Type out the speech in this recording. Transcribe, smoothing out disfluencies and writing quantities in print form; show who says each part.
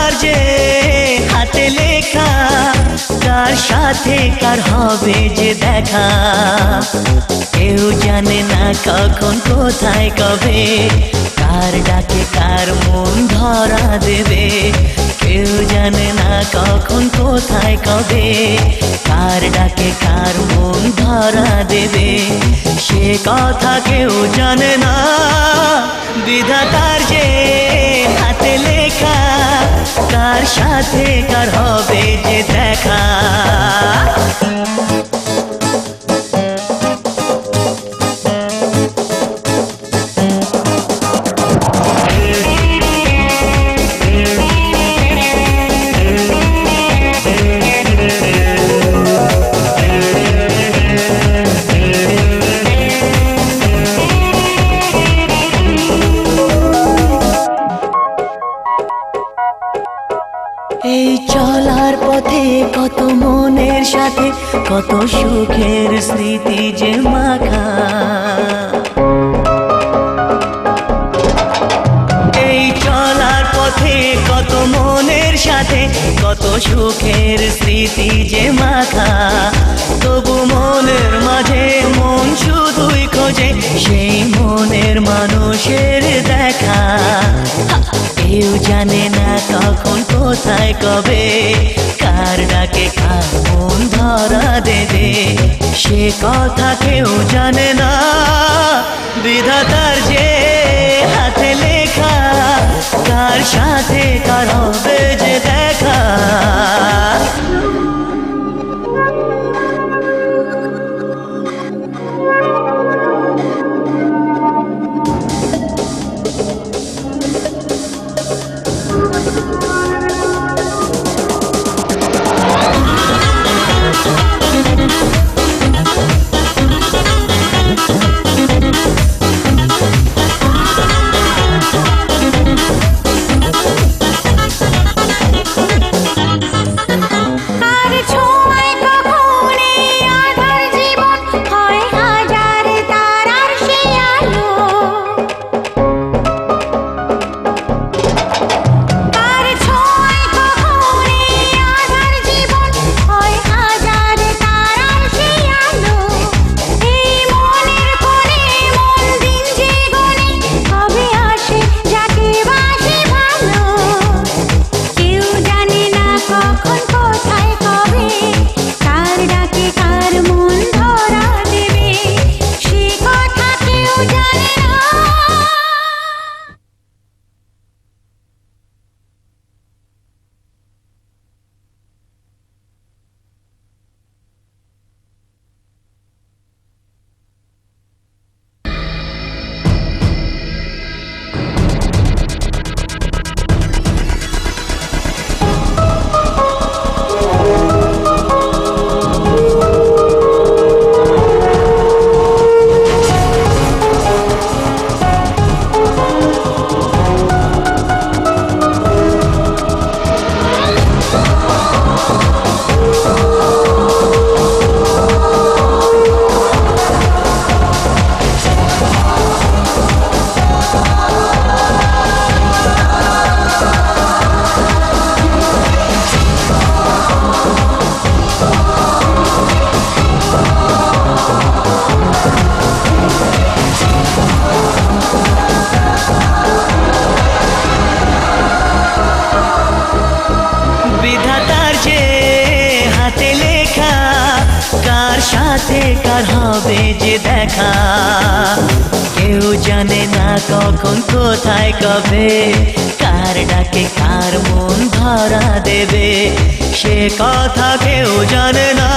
Speaker 1: বিধাতার যে হাতে লেখা, কার সাথে কার হবে যে দেখা। কেউ জানে না কখন কোথায় কবে, কার ডাকে কার মন ধরা দেবে। কেউ জানে না কখন কোথায় কবে, কার ডাকে কার মন ধরা দেবে। সে কথা কেউ জানে না, বিধাতার যে হাতে লেখা, কার সাথে কার হবে যে দেখা। এই চলার পথে কত মনের সাথে কত সুখের স্মৃতি যে মাখা। এই চলার পথে কত মনের সাথে কত সুখের স্মৃতি যে মাখা। তবু মনের মাঝে মন শুধুই খোঁজে সেই মনের মানুষের দেখা। কেউ জানে না কখন কোথায় কবে, কার ডাকে কার মন ধরা দেবে। সে কথা কেউ জানে না, বিধাতার যে হাতে লেখা, কার সাথে কার হবে যে দেখা। সাথে কার হবে যে দেখা। কেউ জানে না কখন কোথায় কবে, কার ডাকে কার মন ধরা দেবে। সে কথা কেউ জানে না।